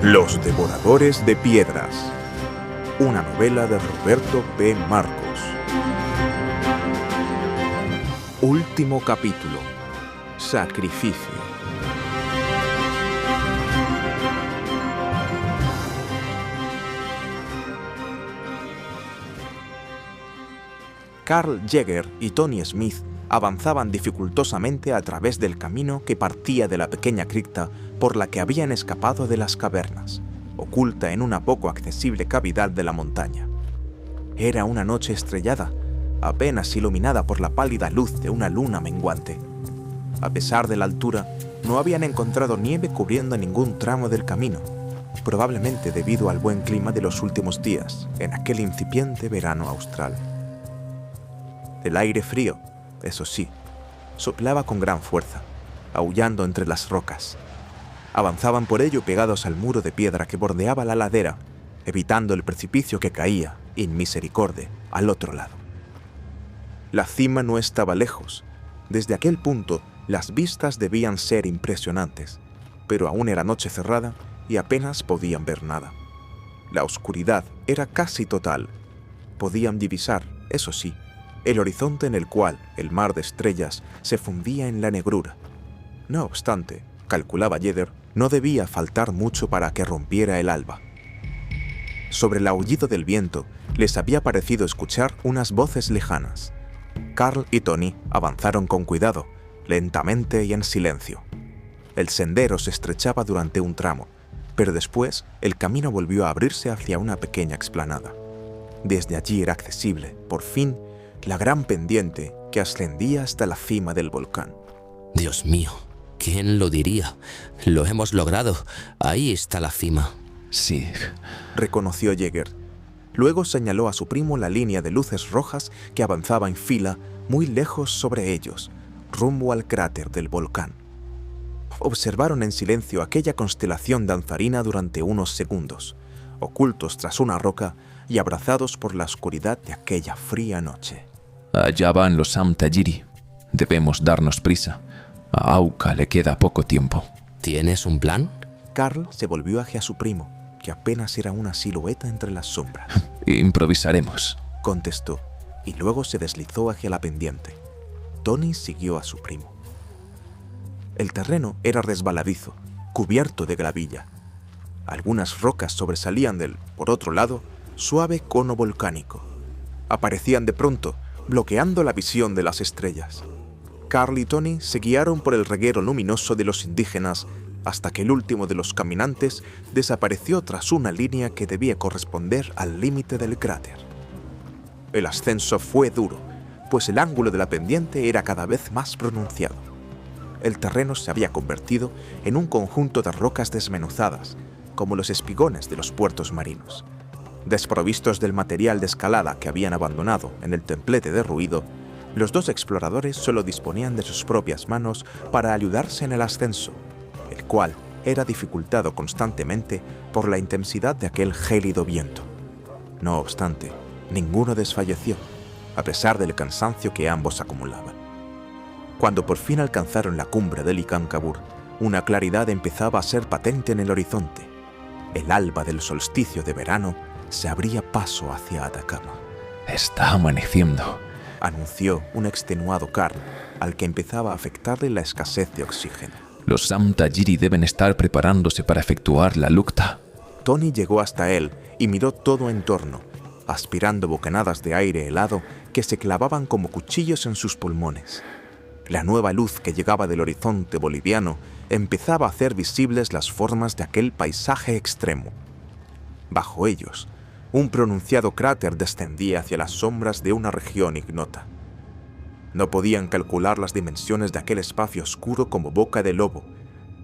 Los devoradores de piedras. Una novela de Roberto P. Marcos. Último capítulo. Sacrificio. Karl Jaeger y Tony Smith avanzaban dificultosamente a través del camino que partía de la pequeña cripta por la que habían escapado de las cavernas, oculta en una poco accesible cavidad de la montaña. Era una noche estrellada, apenas iluminada por la pálida luz de una luna menguante. A pesar de la altura, no habían encontrado nieve cubriendo ningún tramo del camino, probablemente debido al buen clima de los últimos días en aquel incipiente verano austral. El aire frío, eso sí, soplaba con gran fuerza, aullando entre las rocas. Avanzaban por ello pegados al muro de piedra que bordeaba la ladera, evitando el precipicio que caía, in misericordia, al otro lado. La cima no estaba lejos. Desde aquel punto, las vistas debían ser impresionantes, pero aún era noche cerrada y apenas podían ver nada. La oscuridad era casi total. Podían divisar, eso sí, el horizonte en el cual el mar de estrellas se fundía en la negrura. No obstante, calculaba Jaeger, no debía faltar mucho para que rompiera el alba. Sobre el aullido del viento les había parecido escuchar unas voces lejanas. Karl y Tony avanzaron con cuidado, lentamente y en silencio. El sendero se estrechaba durante un tramo, pero después el camino volvió a abrirse hacia una pequeña explanada. Desde allí era accesible, por fin, la gran pendiente que ascendía hasta la cima del volcán. Dios mío, ¿quién lo diría? Lo hemos logrado. Ahí está la cima. Sí, reconoció Jaeger. Luego señaló a su primo la línea de luces rojas que avanzaba en fila muy lejos sobre ellos, rumbo al cráter del volcán. Observaron en silencio aquella constelación danzarina durante unos segundos, ocultos tras una roca y abrazados por la oscuridad de aquella fría noche. Allá van los Samtajiri. Debemos darnos prisa. A Auca le queda poco tiempo. ¿Tienes un plan? Karl se volvió hacia su primo, que apenas era una silueta entre las sombras. Improvisaremos, contestó, y luego se deslizó hacia la pendiente. Tony siguió a su primo. El terreno era resbaladizo, cubierto de gravilla. Algunas rocas sobresalían del, por otro lado, suave cono volcánico. Aparecían de pronto, bloqueando la visión de las estrellas. Karl y Tony se guiaron por el reguero luminoso de los indígenas hasta que el último de los caminantes desapareció tras una línea que debía corresponder al límite del cráter. El ascenso fue duro, pues el ángulo de la pendiente era cada vez más pronunciado. El terreno se había convertido en un conjunto de rocas desmenuzadas, como los espigones de los puertos marinos. Desprovistos del material de escalada que habían abandonado en el templete derruido, los dos exploradores solo disponían de sus propias manos para ayudarse en el ascenso, el cual era dificultado constantemente por la intensidad de aquel gélido viento. No obstante, ninguno desfalleció, a pesar del cansancio que ambos acumulaban. Cuando por fin alcanzaron la cumbre del Ikankabur, una claridad empezaba a ser patente en el horizonte. El alba del solsticio de verano se abría paso hacia Atacama. Está amaneciendo, anunció un extenuado Karl, al que empezaba a afectarle la escasez de oxígeno. Los Samtajiri deben estar preparándose para efectuar la lucta. Tony llegó hasta él y miró todo en torno, aspirando bocanadas de aire helado que se clavaban como cuchillos en sus pulmones. La nueva luz que llegaba del horizonte boliviano empezaba a hacer visibles las formas de aquel paisaje extremo. Bajo ellos, un pronunciado cráter descendía hacia las sombras de una región ignota. No podían calcular las dimensiones de aquel espacio oscuro como boca de lobo,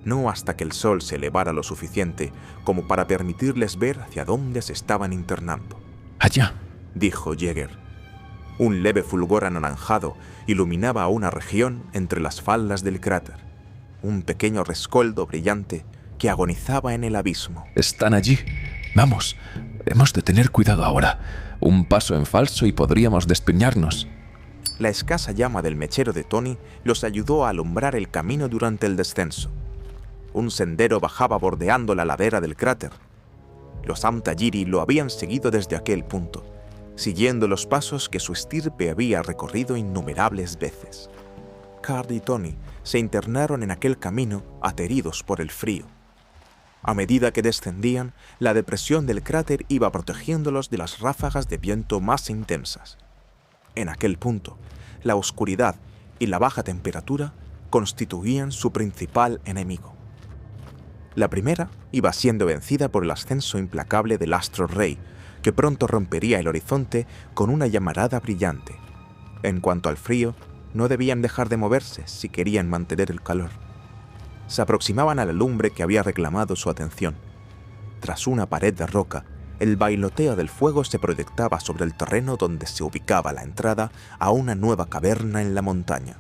no hasta que el sol se elevara lo suficiente como para permitirles ver hacia dónde se estaban internando. Allá, dijo Jaeger. Un leve fulgor anaranjado iluminaba a una región entre las faldas del cráter, un pequeño rescoldo brillante que agonizaba en el abismo. Están allí. Vamos, hemos de tener cuidado ahora. Un paso en falso y podríamos despeñarnos. La escasa llama del mechero de Tony los ayudó a alumbrar el camino durante el descenso. Un sendero bajaba bordeando la ladera del cráter. Los Amtagiri lo habían seguido desde aquel punto, siguiendo los pasos que su estirpe había recorrido innumerables veces. Carl y Tony se internaron en aquel camino ateridos por el frío. A medida que descendían, la depresión del cráter iba protegiéndolos de las ráfagas de viento más intensas. En aquel punto, la oscuridad y la baja temperatura constituían su principal enemigo. La primera iba siendo vencida por el ascenso implacable del astro rey, que pronto rompería el horizonte con una llamarada brillante. En cuanto al frío, no debían dejar de moverse si querían mantener el calor. Se aproximaban a la lumbre que había reclamado su atención. Tras una pared de roca, el bailoteo del fuego se proyectaba sobre el terreno donde se ubicaba la entrada a una nueva caverna en la montaña.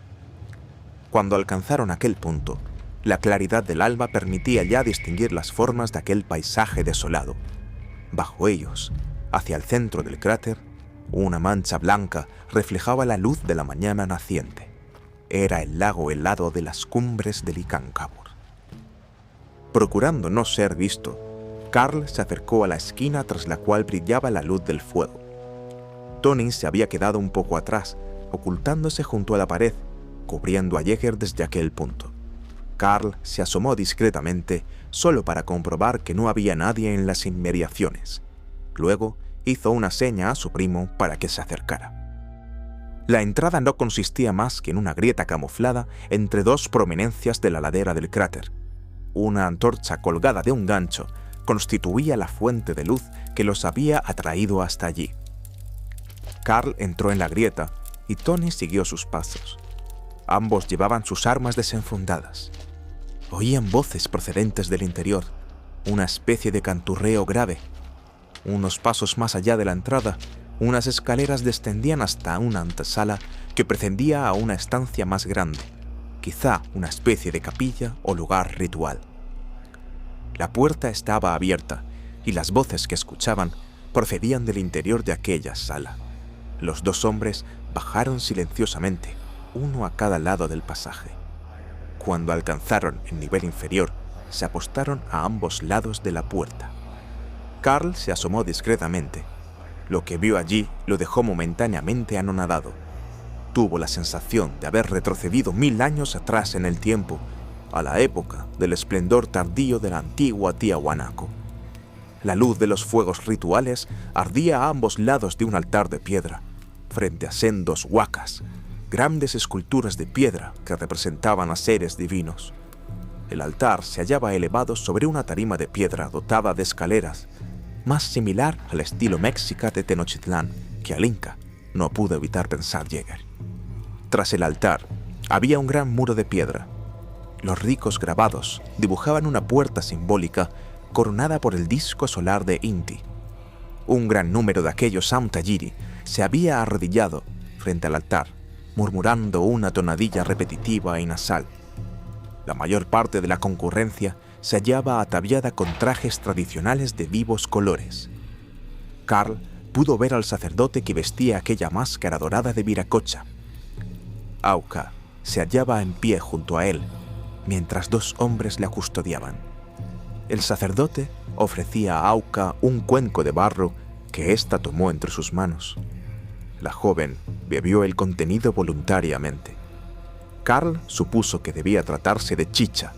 Cuando alcanzaron aquel punto, la claridad del alba permitía ya distinguir las formas de aquel paisaje desolado. Bajo ellos, hacia el centro del cráter, una mancha blanca reflejaba la luz de la mañana naciente. Era el lago helado de las cumbres del Icáncabur. Procurando no ser visto, Carl se acercó a la esquina tras la cual brillaba la luz del fuego. Tony se había quedado un poco atrás, ocultándose junto a la pared, cubriendo a Jäger desde aquel punto. Carl se asomó discretamente, solo para comprobar que no había nadie en las inmediaciones. Luego hizo una seña a su primo para que se acercara. La entrada no consistía más que en una grieta camuflada entre dos prominencias de la ladera del cráter. Una antorcha colgada de un gancho constituía la fuente de luz que los había atraído hasta allí. Carl entró en la grieta y Tony siguió sus pasos. Ambos llevaban sus armas desenfundadas. Oían voces procedentes del interior, una especie de canturreo grave. Unos pasos más allá de la entrada, unas escaleras descendían hasta una antesala que precedía a una estancia más grande, quizá una especie de capilla o lugar ritual. La puerta estaba abierta y las voces que escuchaban procedían del interior de aquella sala. Los dos hombres bajaron silenciosamente, uno a cada lado del pasaje. Cuando alcanzaron el nivel inferior, se apostaron a ambos lados de la puerta. Carl se asomó discretamente. Lo que vio allí lo dejó momentáneamente anonadado. Tuvo la sensación de haber retrocedido 1000 años atrás en el tiempo, a la época del esplendor tardío de la antigua Tiahuanaco. La luz de los fuegos rituales ardía a ambos lados de un altar de piedra, frente a sendos huacas, grandes esculturas de piedra que representaban a seres divinos. El altar se hallaba elevado sobre una tarima de piedra dotada de escaleras, más similar al estilo mexica de Tenochtitlán que al inca, no pudo evitar pensar Jäger. Tras el altar había un gran muro de piedra. Los ricos grabados dibujaban una puerta simbólica coronada por el disco solar de Inti. Un gran número de aquellos Amtagiri se había arrodillado frente al altar, murmurando una tonadilla repetitiva y nasal. La mayor parte de la concurrencia se hallaba ataviada con trajes tradicionales de vivos colores. Carl pudo ver al sacerdote que vestía aquella máscara dorada de viracocha. Auka se hallaba en pie junto a él, mientras dos hombres la custodiaban. El sacerdote ofrecía a Auka un cuenco de barro que ésta tomó entre sus manos. La joven bebió el contenido voluntariamente. Carl supuso que debía tratarse de chicha,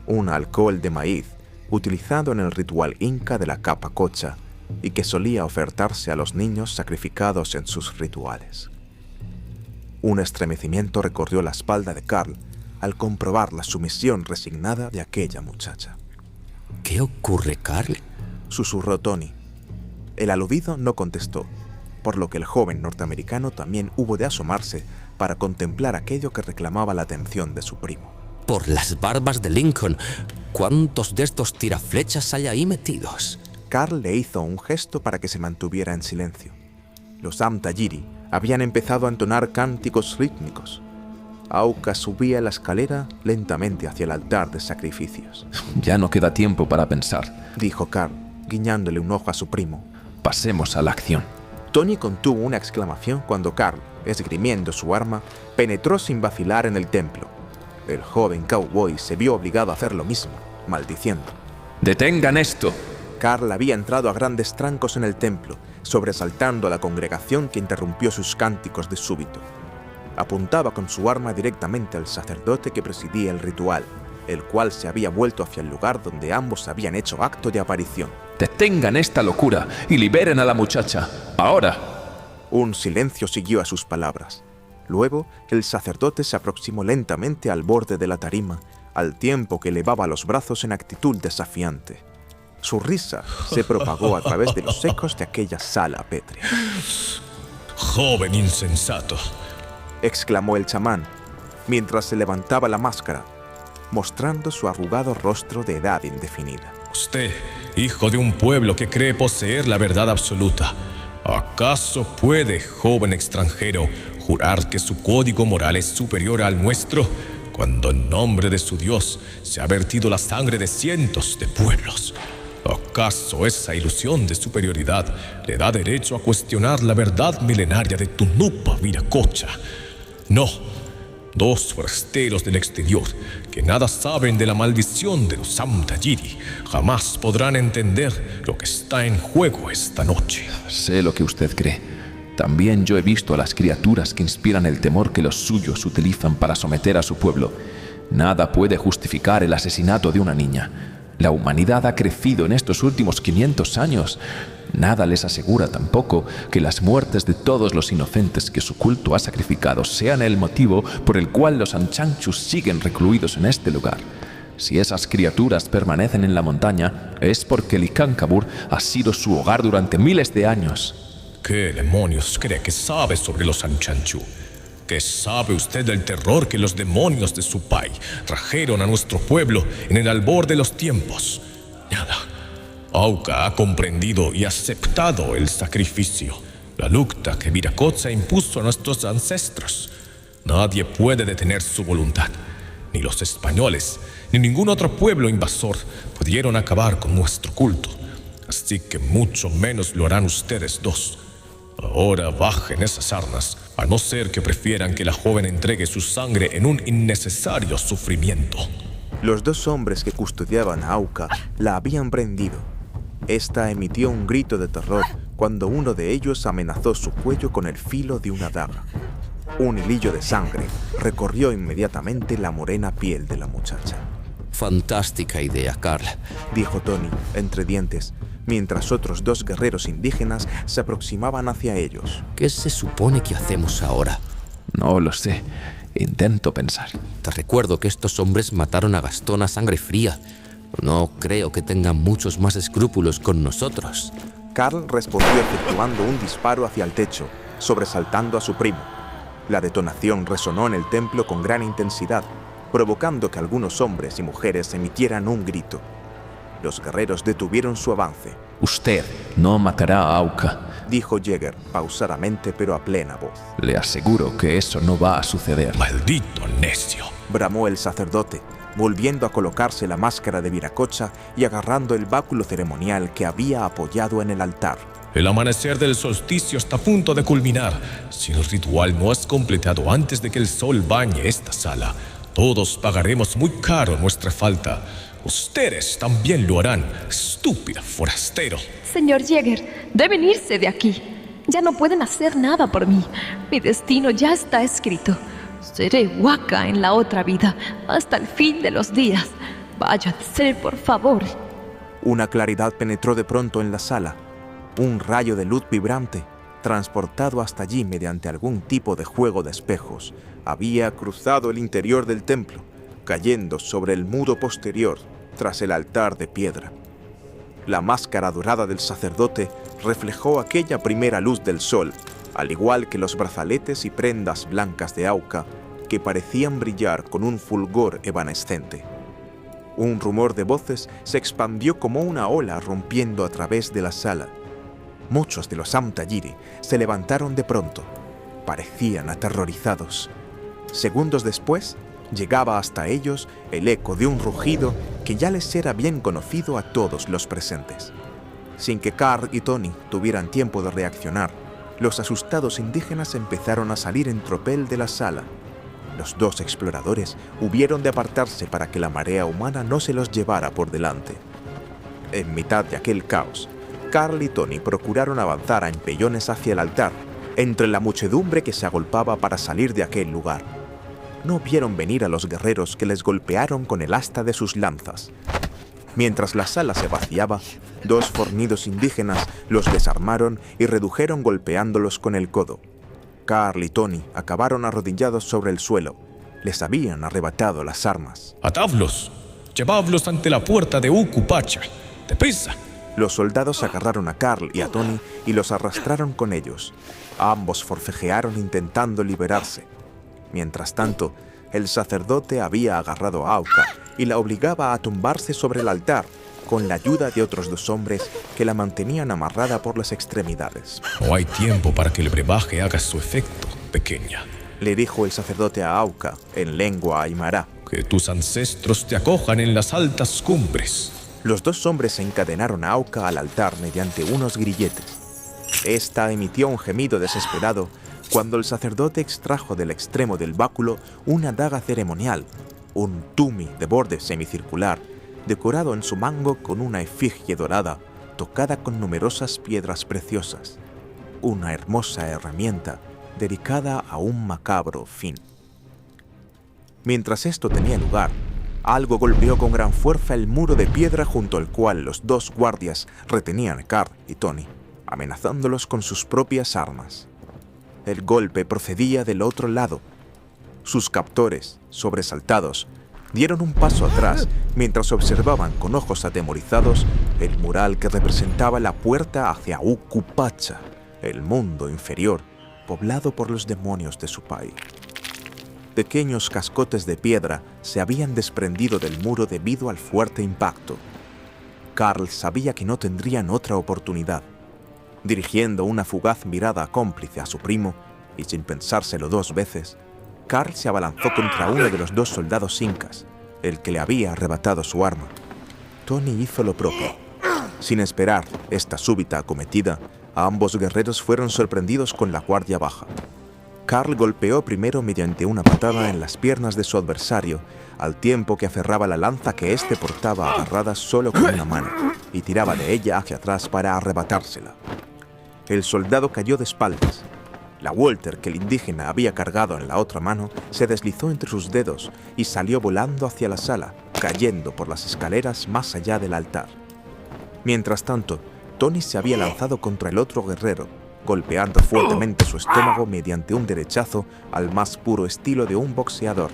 un alcohol de maíz utilizado en el ritual inca de la capacocha y que solía ofertarse a los niños sacrificados en sus rituales. Un estremecimiento recorrió la espalda de Carl al comprobar la sumisión resignada de aquella muchacha. ¿Qué ocurre, Carl?, susurró Tony. El aludido no contestó, por lo que el joven norteamericano también hubo de asomarse para contemplar aquello que reclamaba la atención de su primo. Por las barbas de Lincoln, ¿cuántos de estos tiraflechas hay ahí metidos? Carl le hizo un gesto para que se mantuviera en silencio. Los Amtagiri habían empezado a entonar cánticos rítmicos. Auka subía la escalera lentamente hacia el altar de sacrificios. Ya no queda tiempo para pensar, dijo Carl, guiñándole un ojo a su primo. Pasemos a la acción. Tony contuvo una exclamación cuando Carl, esgrimiendo su arma, penetró sin vacilar en el templo. El joven cowboy se vio obligado a hacer lo mismo, maldiciendo. ¡Detengan esto! Karl había entrado a grandes trancos en el templo, sobresaltando a la congregación que interrumpió sus cánticos de súbito. Apuntaba con su arma directamente al sacerdote que presidía el ritual, el cual se había vuelto hacia el lugar donde ambos habían hecho acto de aparición. ¡Detengan esta locura y liberen a la muchacha! ¡Ahora! Un silencio siguió a sus palabras. Luego, el sacerdote se aproximó lentamente al borde de la tarima, al tiempo que elevaba los brazos en actitud desafiante. Su risa se propagó a través de los ecos de aquella sala pétrea. «Joven insensato», exclamó el chamán, mientras se levantaba la máscara, mostrando su arrugado rostro de edad indefinida. «Usted, hijo de un pueblo que cree poseer la verdad absoluta, ¿acaso puede, joven extranjero, jurar que su código moral es superior al nuestro, cuando en nombre de su Dios se ha vertido la sangre de cientos de pueblos? ¿Acaso esa ilusión de superioridad le da derecho a cuestionar la verdad milenaria de Tunupa Viracocha? No, dos forasteros del exterior que nada saben de la maldición de los Amtayiri jamás podrán entender lo que está en juego esta noche». Sé lo que usted cree. También yo he visto a las criaturas que inspiran el temor que los suyos utilizan para someter a su pueblo. Nada puede justificar el asesinato de una niña. La humanidad ha crecido en estos últimos 500 años. Nada les asegura tampoco que las muertes de todos los inocentes que su culto ha sacrificado sean el motivo por el cual los Anchanchus siguen recluidos en este lugar. Si esas criaturas permanecen en la montaña, es porque Licancabur ha sido su hogar durante miles de años. ¿Qué demonios cree que sabe sobre los Anchanchu? ¿Qué sabe usted del terror que los demonios de Supai trajeron a nuestro pueblo en el albor de los tiempos? Nada. Auca ha comprendido y aceptado el sacrificio, la lucta que Viracocha impuso a nuestros ancestros. Nadie puede detener su voluntad. Ni los españoles, ni ningún otro pueblo invasor pudieron acabar con nuestro culto. Así que mucho menos lo harán ustedes dos. Ahora bajen esas armas, a no ser que prefieran que la joven entregue su sangre en un innecesario sufrimiento. Los dos hombres que custodiaban a Auca la habían prendido. Esta emitió un grito de terror cuando uno de ellos amenazó su cuello con el filo de una daga. Un hilillo de sangre recorrió inmediatamente la morena piel de la muchacha. Fantástica idea, Karl, dijo Tony, entre dientes, mientras otros dos guerreros indígenas se aproximaban hacia ellos. ¿Qué se supone que hacemos ahora? No lo sé. Intento pensar. Te recuerdo que estos hombres mataron a Gastón a sangre fría. No creo que tengan muchos más escrúpulos con nosotros. Karl respondió efectuando un disparo hacia el techo, sobresaltando a su primo. La detonación resonó en el templo con gran intensidad, provocando que algunos hombres y mujeres emitieran un grito. Los guerreros detuvieron su avance. Usted no matará a Auca, dijo Jäger, pausadamente pero a plena voz. Le aseguro que eso no va a suceder. ¡Maldito necio!, bramó el sacerdote, volviendo a colocarse la máscara de Viracocha y agarrando el báculo ceremonial que había apoyado en el altar. El amanecer del solsticio está a punto de culminar. Si el ritual no es completado antes de que el sol bañe esta sala, todos pagaremos muy caro nuestra falta. Ustedes también lo harán, estúpido forastero. Señor Jäger, deben irse de aquí. Ya no pueden hacer nada por mí. Mi destino ya está escrito. Seré huaca en la otra vida, hasta el fin de los días. Váyanse, por favor. Una claridad penetró de pronto en la sala. Un rayo de luz vibrante, transportado hasta allí mediante algún tipo de juego de espejos, había cruzado el interior del templo, cayendo sobre el muro posterior, tras el altar de piedra. La máscara dorada del sacerdote reflejó aquella primera luz del sol, al igual que los brazaletes y prendas blancas de Auca, que parecían brillar con un fulgor evanescente. Un rumor de voces se expandió como una ola rompiendo a través de la sala. Muchos de los Amtayiri se levantaron de pronto. Parecían aterrorizados. Segundos después, llegaba hasta ellos el eco de un rugido que ya les era bien conocido a todos los presentes. Sin que Karl y Tony tuvieran tiempo de reaccionar, los asustados indígenas empezaron a salir en tropel de la sala. Los dos exploradores hubieron de apartarse para que la marea humana no se los llevara por delante. En mitad de aquel caos, Carl y Tony procuraron avanzar a empellones hacia el altar, entre la muchedumbre que se agolpaba para salir de aquel lugar. No vieron venir a los guerreros que les golpearon con el asta de sus lanzas. Mientras la sala se vaciaba, dos fornidos indígenas los desarmaron y redujeron golpeándolos con el codo. Carl y Tony acabaron arrodillados sobre el suelo. Les habían arrebatado las armas. ¡Atadlos! ¡Llevadlos ante la puerta de Ucupacha! ¡Deprisa! Los soldados agarraron a Carl y a Tony y los arrastraron con ellos. Ambos forcejearon intentando liberarse. Mientras tanto, el sacerdote había agarrado a Auca y la obligaba a tumbarse sobre el altar, con la ayuda de otros dos hombres que la mantenían amarrada por las extremidades. No hay tiempo para que el brebaje haga su efecto, pequeña. Le dijo el sacerdote a Auca en lengua aymara. Que tus ancestros te acojan en las altas cumbres. Los dos hombres encadenaron a Auca al altar mediante unos grilletes. Esta emitió un gemido desesperado cuando el sacerdote extrajo del extremo del báculo una daga ceremonial, un tumi de borde semicircular, decorado en su mango con una efigie dorada, tocada con numerosas piedras preciosas. Una hermosa herramienta dedicada a un macabro fin. Mientras esto tenía lugar, algo golpeó con gran fuerza el muro de piedra junto al cual los dos guardias retenían a Carl y Tony, amenazándolos con sus propias armas. El golpe procedía del otro lado. Sus captores, sobresaltados, dieron un paso atrás mientras observaban con ojos atemorizados el mural que representaba la puerta hacia Ucupacha, el mundo inferior, poblado por los demonios de su país. Pequeños cascotes de piedra se habían desprendido del muro debido al fuerte impacto. Carl sabía que no tendrían otra oportunidad. Dirigiendo una fugaz mirada cómplice a su primo, y sin pensárselo dos veces, Carl se abalanzó contra uno de los dos soldados incas, el que le había arrebatado su arma. Tony hizo lo propio. Sin esperar esta súbita acometida, ambos guerreros fueron sorprendidos con la guardia baja. Carl golpeó primero mediante una patada en las piernas de su adversario, al tiempo que aferraba la lanza que éste portaba agarrada solo con una mano, y tiraba de ella hacia atrás para arrebatársela. El soldado cayó de espaldas. La Walter que el indígena había cargado en la otra mano se deslizó entre sus dedos y salió volando hacia la sala, cayendo por las escaleras más allá del altar. Mientras tanto, Tony se había lanzado contra el otro guerrero, golpeando fuertemente su estómago mediante un derechazo al más puro estilo de un boxeador.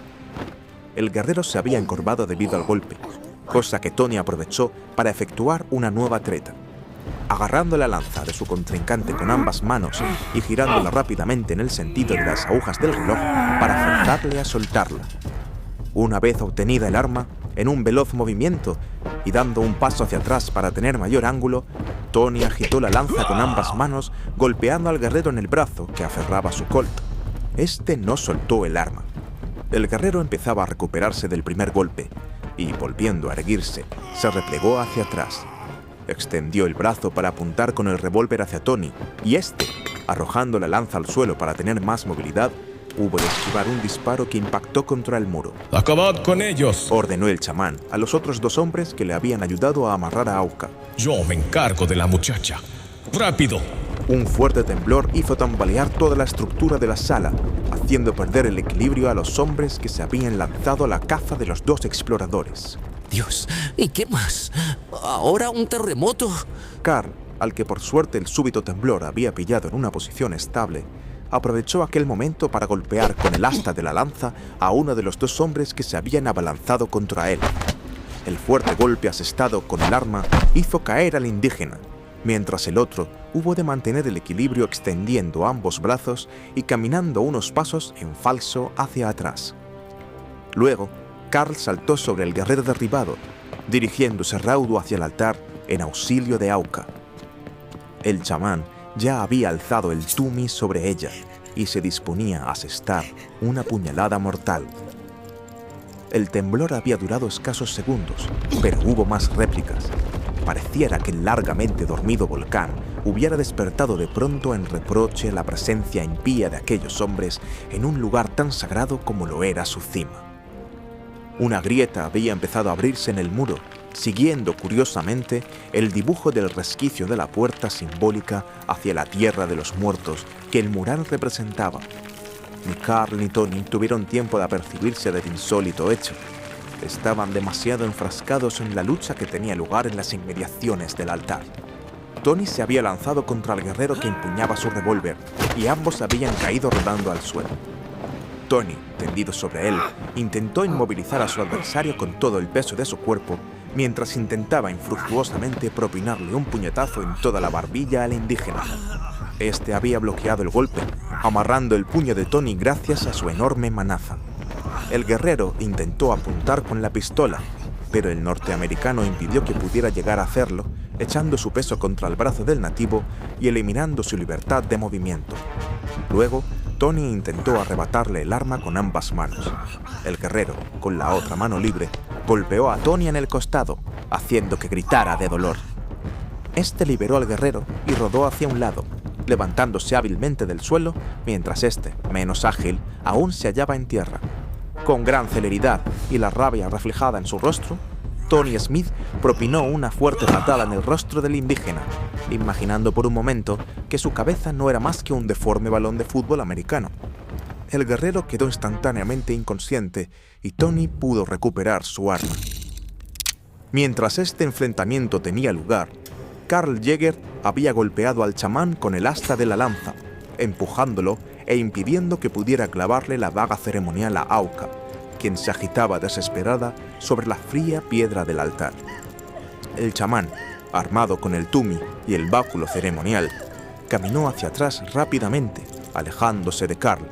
El guerrero se había encorvado debido al golpe, cosa que Tony aprovechó para efectuar una nueva treta. Agarrando la lanza de su contrincante con ambas manos y girándola rápidamente en el sentido de las agujas del reloj para forzarle a soltarla. Una vez obtenida el arma, en un veloz movimiento y dando un paso hacia atrás para tener mayor ángulo, Tony agitó la lanza con ambas manos, golpeando al guerrero en el brazo que aferraba su colt. Este no soltó el arma. El guerrero empezaba a recuperarse del primer golpe y, volviendo a erguirse, se replegó hacia atrás. Extendió el brazo para apuntar con el revólver hacia Tony, y este, arrojando la lanza al suelo para tener más movilidad, hubo de esquivar un disparo que impactó contra el muro. ¡Acabad con ellos!, ordenó el chamán a los otros dos hombres que le habían ayudado a amarrar a Auca. Yo me encargo de la muchacha. ¡Rápido! Un fuerte temblor hizo tambalear toda la estructura de la sala, haciendo perder el equilibrio a los hombres que se habían lanzado a la caza de los dos exploradores. Dios, ¿y qué más? ¿Ahora un terremoto? Carl, al que por suerte el súbito temblor había pillado en una posición estable, aprovechó aquel momento para golpear con el asta de la lanza a uno de los dos hombres que se habían abalanzado contra él. El fuerte golpe asestado con el arma hizo caer al indígena, mientras el otro hubo de mantener el equilibrio extendiendo ambos brazos y caminando unos pasos en falso hacia atrás. Luego, Carl saltó sobre el guerrero derribado, dirigiéndose raudo hacia el altar en auxilio de Auca. El chamán ya había alzado el tumi sobre ella y se disponía a asestar una puñalada mortal. El temblor había durado escasos segundos, pero hubo más réplicas. Pareciera que el largamente dormido volcán hubiera despertado de pronto en reproche la presencia impía de aquellos hombres en un lugar tan sagrado como lo era su cima. Una grieta había empezado a abrirse en el muro, siguiendo curiosamente el dibujo del resquicio de la puerta simbólica hacia la tierra de los muertos que el mural representaba. Ni Carl ni Tony tuvieron tiempo de apercibirse del insólito hecho. Estaban demasiado enfrascados en la lucha que tenía lugar en las inmediaciones del altar. Tony se había lanzado contra el guerrero que empuñaba su revólver y ambos habían caído rodando al suelo. Tony, tendido sobre él, intentó inmovilizar a su adversario con todo el peso de su cuerpo, mientras intentaba infructuosamente propinarle un puñetazo en toda la barbilla al indígena. Este había bloqueado el golpe, amarrando el puño de Tony gracias a su enorme manaza. El guerrero intentó apuntar con la pistola, pero el norteamericano impidió que pudiera llegar a hacerlo, echando su peso contra el brazo del nativo y eliminando su libertad de movimiento. Luego, Tony intentó arrebatarle el arma con ambas manos. El guerrero, con la otra mano libre, golpeó a Tony en el costado, haciendo que gritara de dolor. Este liberó al guerrero y rodó hacia un lado, levantándose hábilmente del suelo, mientras este, menos ágil, aún se hallaba en tierra. Con gran celeridad y la rabia reflejada en su rostro, Tony Smith propinó una fuerte patada en el rostro del indígena, imaginando por un momento que su cabeza no era más que un deforme balón de fútbol americano. El guerrero quedó instantáneamente inconsciente y Tony pudo recuperar su arma. Mientras este enfrentamiento tenía lugar, Karl Jäger había golpeado al chamán con el asta de la lanza, empujándolo e impidiendo que pudiera clavarle la daga ceremonial a Auka, quien se agitaba desesperada sobre la fría piedra del altar. El chamán, armado con el tumi y el báculo ceremonial, caminó hacia atrás rápidamente, alejándose de Karl.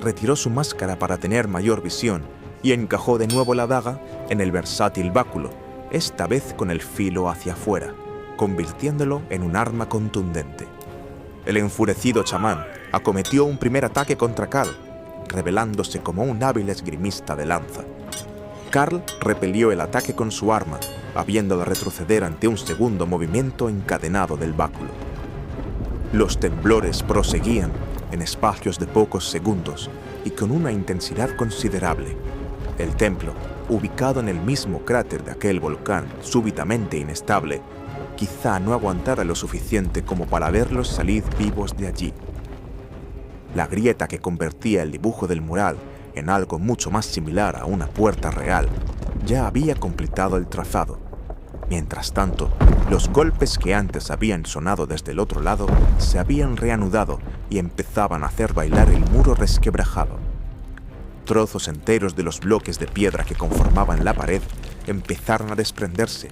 Retiró su máscara para tener mayor visión y encajó de nuevo la daga en el versátil báculo, esta vez con el filo hacia afuera, convirtiéndolo en un arma contundente. El enfurecido chamán acometió un primer ataque contra Karl, revelándose como un hábil esgrimista de lanza. Karl repelió el ataque con su arma, habiendo de retroceder ante un segundo movimiento encadenado del báculo. Los temblores proseguían en espacios de pocos segundos y con una intensidad considerable. El templo, ubicado en el mismo cráter de aquel volcán súbitamente inestable, quizá no aguantara lo suficiente como para verlos salir vivos de allí. La grieta que convertía el dibujo del mural en algo mucho más similar a una puerta real ya había completado el trazado. Mientras tanto, los golpes que antes habían sonado desde el otro lado se habían reanudado y empezaban a hacer bailar el muro resquebrajado. Trozos enteros de los bloques de piedra que conformaban la pared empezaron a desprenderse,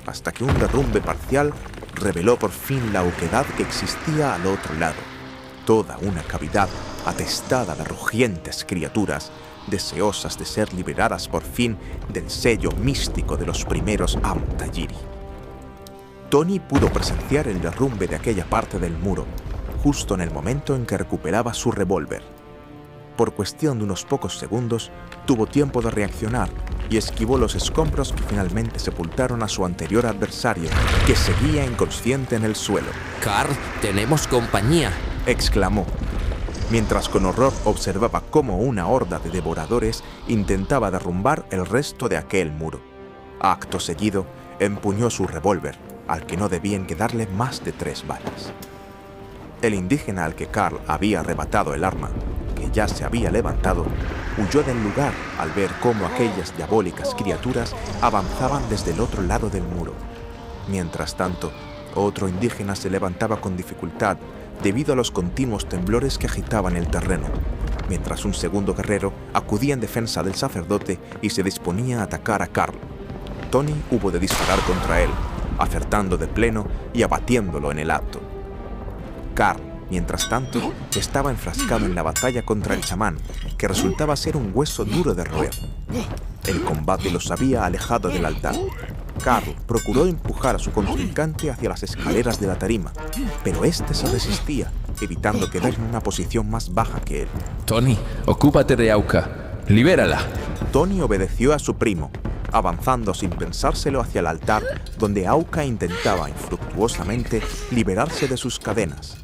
hasta que un derrumbe parcial reveló por fin la oquedad que existía al otro lado. Toda una cavidad atestada de rugientes criaturas, deseosas de ser liberadas por fin del sello místico de los primeros Amtayiri. Tony pudo presenciar el derrumbe de aquella parte del muro, justo en el momento en que recuperaba su revólver. Por cuestión de unos pocos segundos, tuvo tiempo de reaccionar y esquivó los escombros que finalmente sepultaron a su anterior adversario, que seguía inconsciente en el suelo. «Karl, tenemos compañía», exclamó, mientras con horror observaba cómo una horda de devoradores intentaba derrumbar el resto de aquel muro. Acto seguido, empuñó su revólver, al que no debían quedarle más de 3 balas. El indígena al que Karl había arrebatado el arma, que ya se había levantado, huyó del lugar al ver cómo aquellas diabólicas criaturas avanzaban desde el otro lado del muro. Mientras tanto, otro indígena se levantaba con dificultad debido a los continuos temblores que agitaban el terreno, mientras un segundo guerrero acudía en defensa del sacerdote y se disponía a atacar a Karl. Tony hubo de disparar contra él, acertando de pleno y abatiéndolo en el acto. Karl, mientras tanto, estaba enfrascado en la batalla contra el chamán, que resultaba ser un hueso duro de roer. El combate los había alejado del altar. Karl procuró empujar a su contrincante hacia las escaleras de la tarima, pero este se resistía, evitando quedar en una posición más baja que él. Tony, ocúpate de Auka. ¡Libérala! Tony obedeció a su primo, avanzando sin pensárselo hacia el altar donde Auca intentaba infructuosamente liberarse de sus cadenas.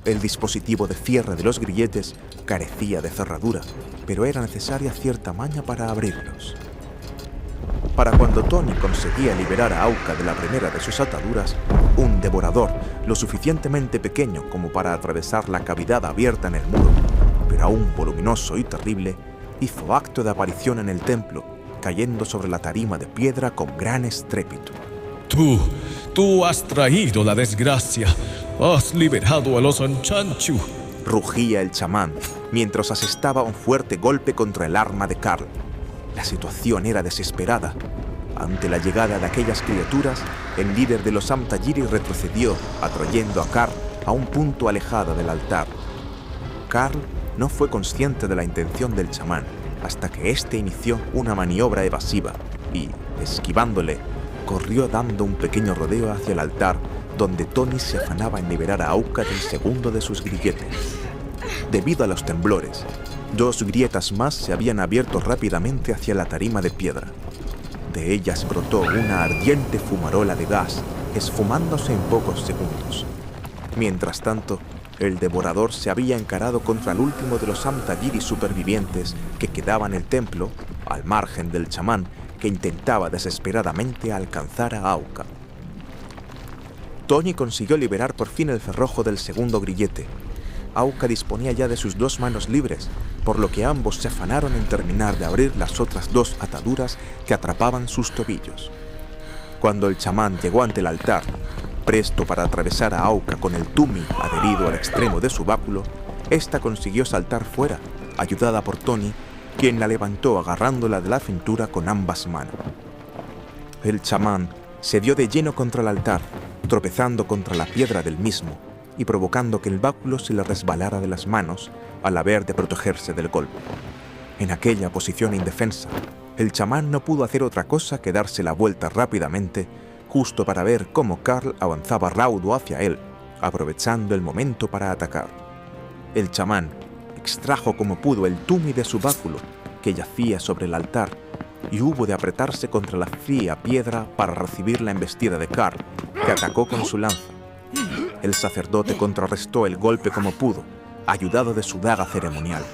El dispositivo de cierre de los grilletes carecía de cerradura, pero era necesaria cierta maña para abrirlos. Para cuando Tony conseguía liberar a Auca de la primera de sus ataduras, un devorador lo suficientemente pequeño como para atravesar la cavidad abierta en el muro, pero aún voluminoso y terrible, hizo acto de aparición en el templo, cayendo sobre la tarima de piedra con gran estrépito. Tú has traído la desgracia. Has liberado a los Anchanchu. Rugía el chamán mientras asestaba un fuerte golpe contra el arma de Carl. La situación era desesperada. Ante la llegada de aquellas criaturas, el líder de los Amtagiri retrocedió, atrayendo a Carl a un punto alejado del altar. Carl no fue consciente de la intención del chamán hasta que éste inició una maniobra evasiva y, esquivándole, corrió dando un pequeño rodeo hacia el altar donde Tony se afanaba en liberar a Auca del segundo de sus grilletes. Debido a los temblores, 2 grietas más se habían abierto rápidamente hacia la tarima de piedra. De ellas brotó una ardiente fumarola de gas, esfumándose en pocos segundos. Mientras tanto, el devorador se había encarado contra el último de los Amtagiri supervivientes que quedaba en el templo, al margen del chamán, que intentaba desesperadamente alcanzar a Auca. Tony consiguió liberar por fin el cerrojo del segundo grillete. Auca disponía ya de sus 2 manos libres, por lo que ambos se afanaron en terminar de abrir las otras 2 ataduras que atrapaban sus tobillos. Cuando el chamán llegó ante el altar, presto para atravesar a Auca con el tumi adherido al extremo de su báculo, ésta consiguió saltar fuera, ayudada por Tony, quien la levantó agarrándola de la cintura con ambas manos. El chamán se dio de lleno contra el altar, tropezando contra la piedra del mismo y provocando que el báculo se le resbalara de las manos al haber de protegerse del golpe. En aquella posición indefensa, el chamán no pudo hacer otra cosa que darse la vuelta rápidamente, justo para ver cómo Carl avanzaba raudo hacia él, aprovechando el momento para atacar. El chamán extrajo como pudo el tumi de su báculo, que yacía sobre el altar, y hubo de apretarse contra la fría piedra para recibir la embestida de Carl, que atacó con su lanza. El sacerdote contrarrestó el golpe como pudo, ayudado de su daga ceremonial.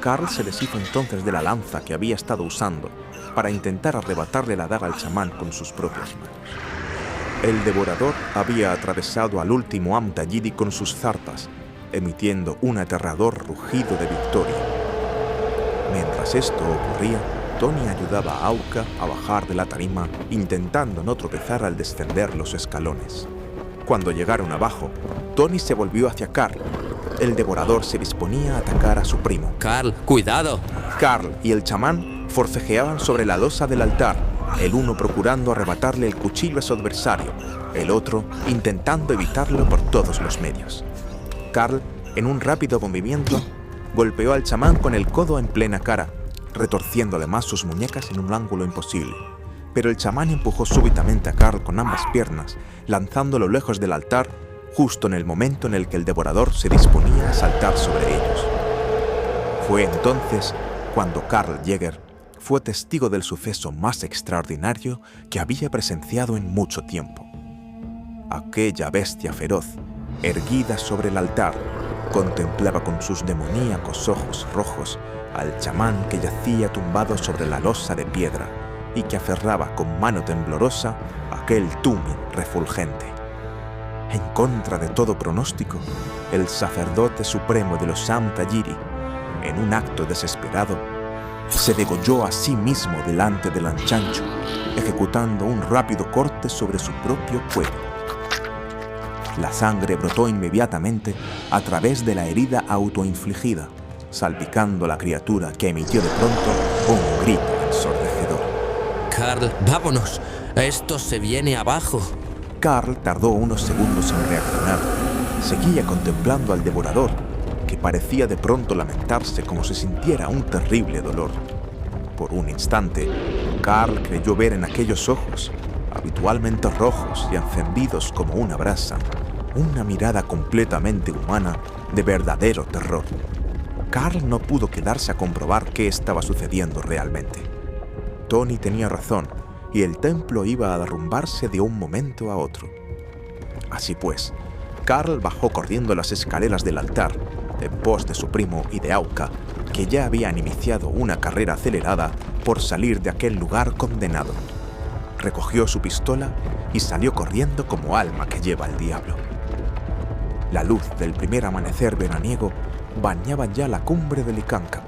Carl se deshizo entonces de la lanza que había estado usando para intentar arrebatarle la daga al chamán con sus propias manos. El devorador había atravesado al último Amtagiri con sus zarpas, emitiendo un aterrador rugido de victoria. Mientras esto ocurría, Tony ayudaba a Auca a bajar de la tarima, intentando no tropezar al descender los escalones. Cuando llegaron abajo, Tony se volvió hacia Carl. El devorador se disponía a atacar a su primo. Carl, cuidado. Carl y el chamán forcejeaban sobre la losa del altar, el uno procurando arrebatarle el cuchillo a su adversario, el otro intentando evitarlo por todos los medios. Carl, en un rápido movimiento, golpeó al chamán con el codo en plena cara, retorciendo además sus muñecas en un ángulo imposible. Pero el chamán empujó súbitamente a Carl con ambas piernas, lanzándolo lejos del altar, justo en el momento en el que el devorador se disponía a saltar sobre ellos. Fue entonces cuando Karl Jäger fue testigo del suceso más extraordinario que había presenciado en mucho tiempo. Aquella bestia feroz, erguida sobre el altar, contemplaba con sus demoníacos ojos rojos al chamán que yacía tumbado sobre la losa de piedra y que aferraba con mano temblorosa aquel tumi refulgente. En contra de todo pronóstico, el sacerdote supremo de los Amtagiri, en un acto desesperado, se degolló a sí mismo delante del Anchanchu, ejecutando un rápido corte sobre su propio cuello. La sangre brotó inmediatamente a través de la herida autoinfligida, salpicando a la criatura, que emitió de pronto un grito ensordecedor. Carl, vámonos. Esto se viene abajo. Carl tardó unos segundos en reaccionar. Seguía contemplando al devorador, que parecía de pronto lamentarse como si sintiera un terrible dolor. Por un instante, Carl creyó ver en aquellos ojos, habitualmente rojos y encendidos como una brasa, una mirada completamente humana de verdadero terror. Carl no pudo quedarse a comprobar qué estaba sucediendo realmente. Tony tenía razón, y el templo iba a derrumbarse de un momento a otro. Así pues, Carl bajó corriendo las escaleras del altar, en pos de su primo y de Auka, que ya habían iniciado una carrera acelerada por salir de aquel lugar condenado. Recogió su pistola y salió corriendo como alma que lleva el diablo. La luz del primer amanecer veraniego bañaba ya la cumbre del Icáncamu.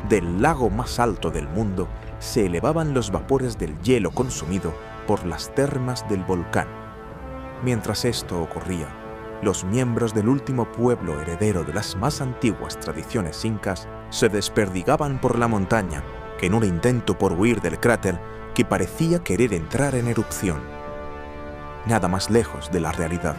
Del lago más alto del mundo se elevaban los vapores del hielo consumido por las termas del volcán. Mientras esto ocurría, los miembros del último pueblo heredero de las más antiguas tradiciones incas se desperdigaban por la montaña, en un intento por huir del cráter que parecía querer entrar en erupción. Nada más lejos de la realidad.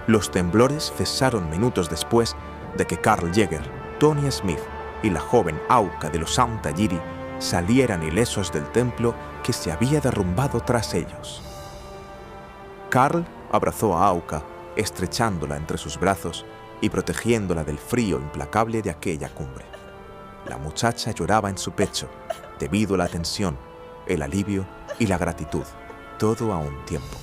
Los temblores cesaron minutos después de que Karl Jaeger, Tony Smith y la joven Auka de los Santa Yiri salieran ilesos del templo que se había derrumbado tras ellos. Karl abrazó a Auka, estrechándola entre sus brazos y protegiéndola del frío implacable de aquella cumbre. La muchacha lloraba en su pecho, debido a la tensión, el alivio y la gratitud, todo a un tiempo.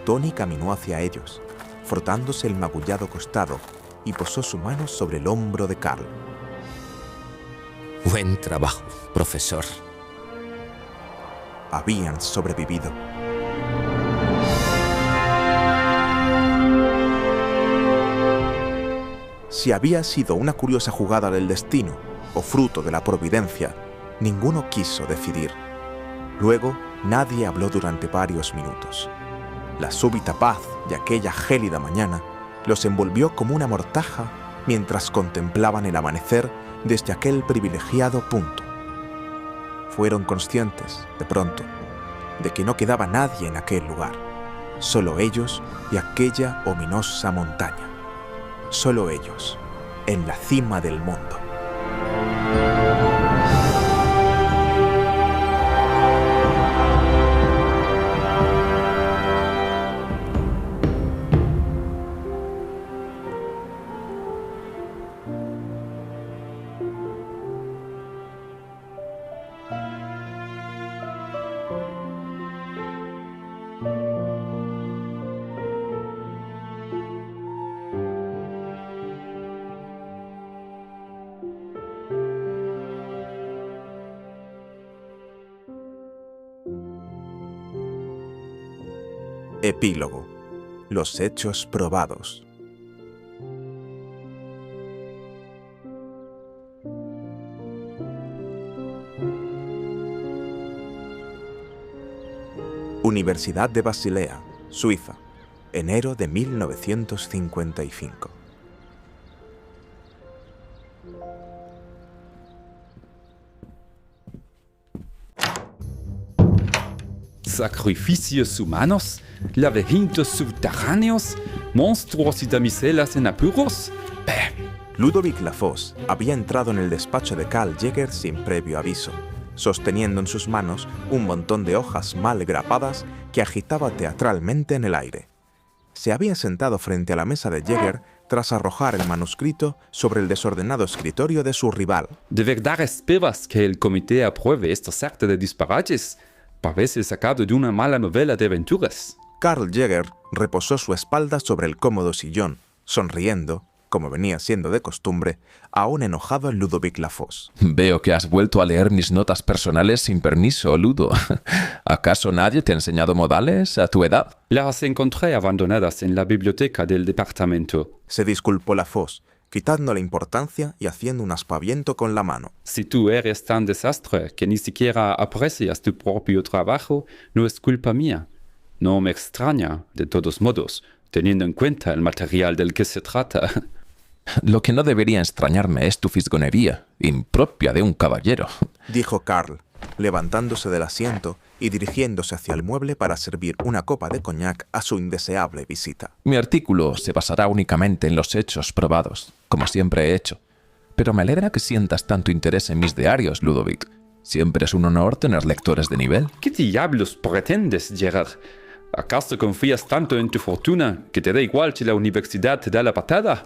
Tony caminó hacia ellos, frotándose el magullado costado, y posó su mano sobre el hombro de Karl. Buen trabajo, profesor. Habían sobrevivido. Si había sido una curiosa jugada del destino o fruto de la providencia, ninguno quiso decidir. Luego, nadie habló durante varios minutos. La súbita paz de aquella gélida mañana los envolvió como una mortaja mientras contemplaban el amanecer desde aquel privilegiado punto. Fueron conscientes, de pronto, de que no quedaba nadie en aquel lugar, solo ellos y aquella ominosa montaña. Solo ellos, en la cima del mundo. Epílogo. Los hechos probados. Universidad de Basilea, Suiza, enero de 1955. Sacrificios humanos, laberintos subterráneos, monstruos y damiselas en apuros. Ludovic Lafosse había entrado en el despacho de Karl Jaeger sin previo aviso, sosteniendo en sus manos un montón de hojas mal grapadas que agitaba teatralmente en el aire. Se había sentado frente a la mesa de Jaeger tras arrojar el manuscrito sobre el desordenado escritorio de su rival. ¿De verdad esperas que el comité apruebe esta sarta de disparates? Parece sacado de una mala novela de aventuras. Karl Jaeger reposó su espalda sobre el cómodo sillón, sonriendo, como venía siendo de costumbre, a un enojado Ludovic Lafosse. Veo que has vuelto a leer mis notas personales sin permiso, Ludo. ¿Acaso nadie te ha enseñado modales a tu edad? Las encontré abandonadas en la biblioteca del departamento. Se disculpó Lafosse, quitándole importancia y haciendo un aspaviento con la mano. Si tú eres tan desastre que ni siquiera aprecias tu propio trabajo, no es culpa mía. No me extraña, de todos modos, teniendo en cuenta el material del que se trata. Lo que no debería extrañarme es tu fisgonería, impropia de un caballero, dijo Karl, levantándose del asiento y dirigiéndose hacia el mueble para servir una copa de coñac a su indeseable visita. Mi artículo se basará únicamente en los hechos probados, como siempre he hecho. Pero me alegra que sientas tanto interés en mis diarios, Ludovic. Siempre es un honor tener lectores de nivel. ¿Qué diablos pretendes, Gerard? ¿Acaso confías tanto en tu fortuna que te da igual si la universidad te da la patada?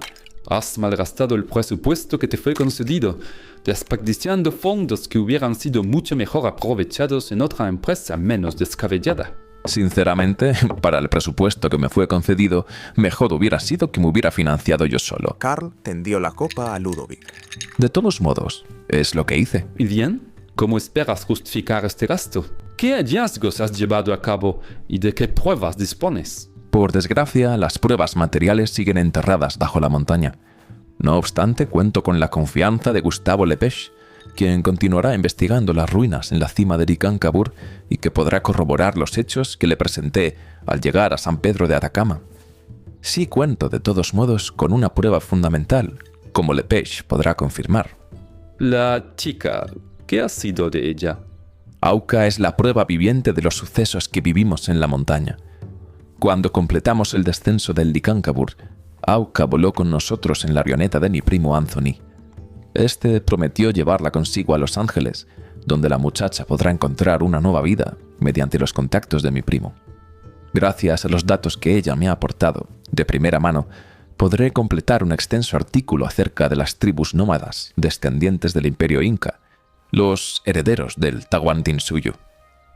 Has malgastado el presupuesto que te fue concedido, desperdiciando fondos que hubieran sido mucho mejor aprovechados en otra empresa menos descabellada. Sinceramente, para el presupuesto que me fue concedido, mejor hubiera sido que me hubiera financiado yo solo. Karl tendió la copa a Ludovic. De todos modos, es lo que hice. ¿Y bien? ¿Cómo esperas justificar este gasto? ¿Qué hallazgos has llevado a cabo y de qué pruebas dispones? Por desgracia, las pruebas materiales siguen enterradas bajo la montaña. No obstante, cuento con la confianza de Gustavo Lepage, quien continuará investigando las ruinas en la cima de Licancabur y que podrá corroborar los hechos que le presenté al llegar a San Pedro de Atacama. Sí cuento, de todos modos, con una prueba fundamental, como Lepage podrá confirmar. La chica, ¿qué ha sido de ella? Auca es la prueba viviente de los sucesos que vivimos en la montaña. Cuando completamos el descenso del Licancabur, Auca voló con nosotros en la avioneta de mi primo Anthony. Este prometió llevarla consigo a Los Ángeles, donde la muchacha podrá encontrar una nueva vida mediante los contactos de mi primo. Gracias a los datos que ella me ha aportado, de primera mano, podré completar un extenso artículo acerca de las tribus nómadas descendientes del Imperio Inca, los herederos del Tahuantinsuyo.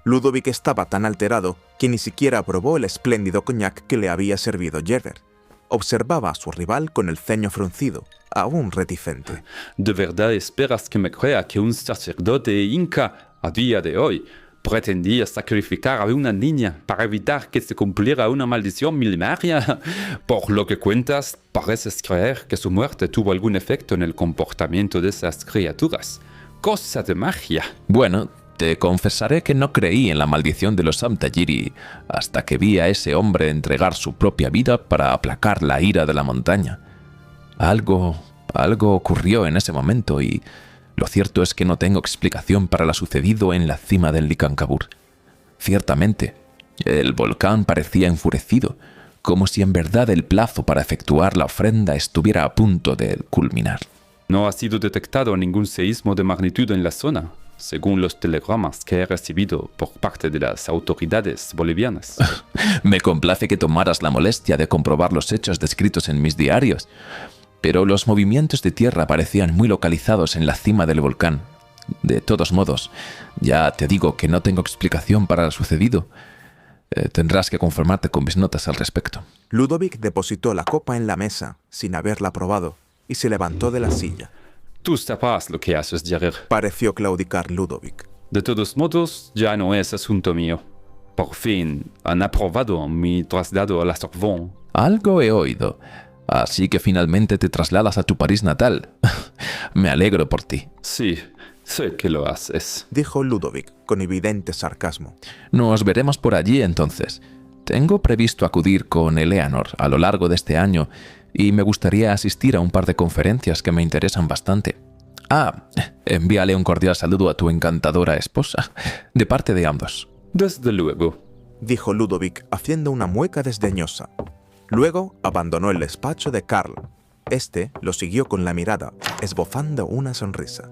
Ludovic estaba tan alterado que ni siquiera probó el espléndido coñac que le había servido Gerber. Observaba a su rival con el ceño fruncido, aún reticente. ¿De verdad esperas que me crea que un sacerdote inca, a día de hoy, pretendía sacrificar a una niña para evitar que se cumpliera una maldición milenaria? Por lo que cuentas, pareces creer que su muerte tuvo algún efecto en el comportamiento de esas criaturas. ¡Cosa de magia! Bueno, te confesaré que no creí en la maldición de los Amtayiri hasta que vi a ese hombre entregar su propia vida para aplacar la ira de la montaña. Algo ocurrió en ese momento y lo cierto es que no tengo explicación para lo sucedido en la cima del Licancabur. Ciertamente, el volcán parecía enfurecido, como si en verdad el plazo para efectuar la ofrenda estuviera a punto de culminar. No ha sido detectado ningún seísmo de magnitud en la zona, según los telegramas que he recibido por parte de las autoridades bolivianas. Me complace que tomaras la molestia de comprobar los hechos descritos en mis diarios, pero los movimientos de tierra parecían muy localizados en la cima del volcán. De todos modos, ya te digo que no tengo explicación para lo sucedido. Tendrás que conformarte con mis notas al respecto. Ludovic depositó la copa en la mesa, sin haberla probado, y se levantó de la silla. Tú sabrás lo que haces, Gerber. Pareció claudicar Ludovic. De todos modos, ya no es asunto mío. Por fin, han aprobado mi traslado a la Sorbonne. Algo he oído. Así que finalmente te trasladas a tu París natal. Me alegro por ti. Sí, sé que lo haces, dijo Ludovic con evidente sarcasmo. Nos veremos por allí entonces. Tengo previsto acudir con Eleanor a lo largo de este año y me gustaría asistir a un par de conferencias que me interesan bastante. Envíale un cordial saludo a tu encantadora esposa, de parte de ambos. Desde luego, dijo Ludovic haciendo una mueca desdeñosa. Luego abandonó el despacho de Karl. Este lo siguió con la mirada, esbozando una sonrisa.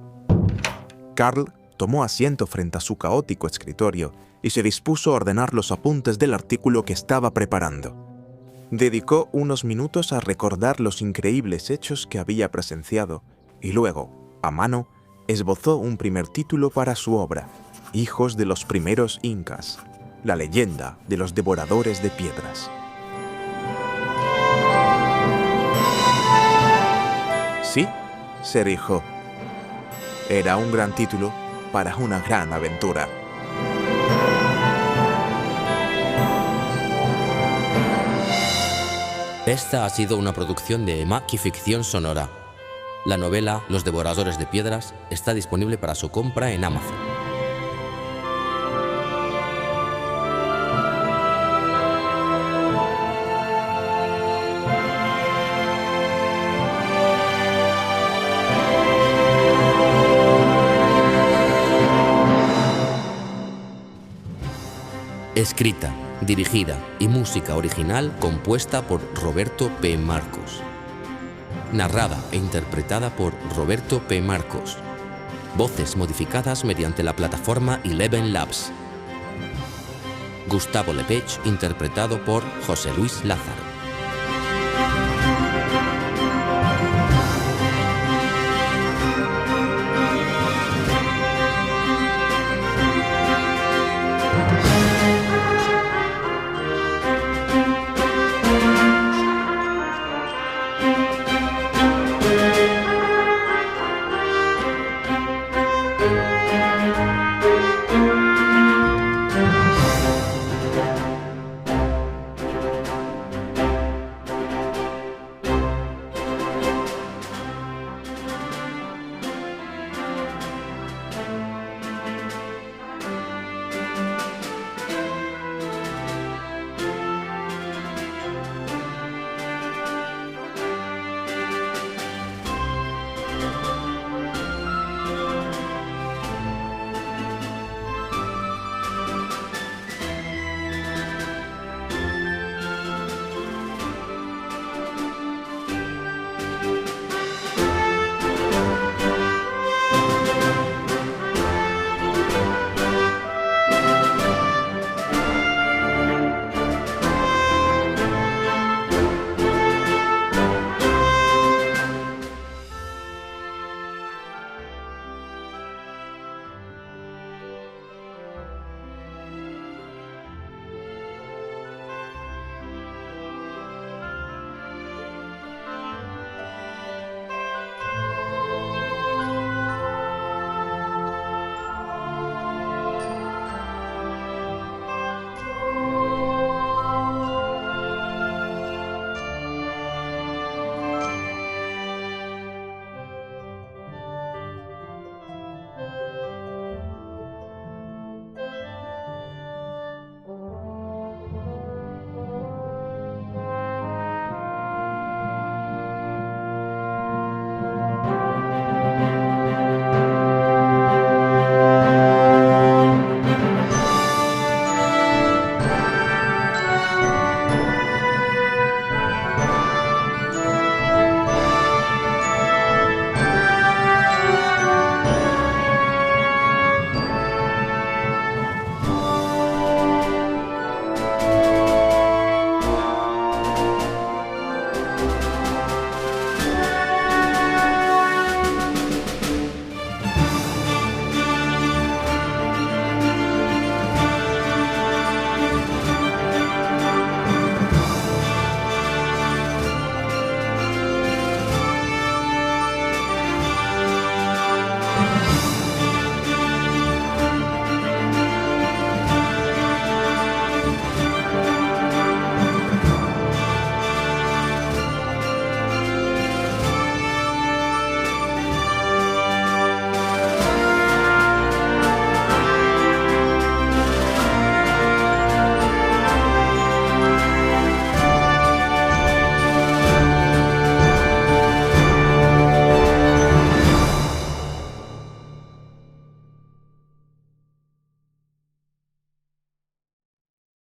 Karl tomó asiento frente a su caótico escritorio y se dispuso a ordenar los apuntes del artículo que estaba preparando. Dedicó unos minutos a recordar los increíbles hechos que había presenciado y luego, a mano, esbozó un primer título para su obra, Hijos de los primeros incas, la leyenda de los devoradores de piedras. Sí, se dijo. Era un gran título para una gran aventura. Esta ha sido una producción de Maki Ficción Sonora. La novela Los Devoradores de Piedras está disponible para su compra en Amazon. Escrita, dirigida y música original compuesta por Roberto P. Marcos. Narrada e interpretada por Roberto P. Marcos. Voces modificadas mediante la plataforma Eleven Labs. Gustavo Lepage interpretado por José Luis Lázaro.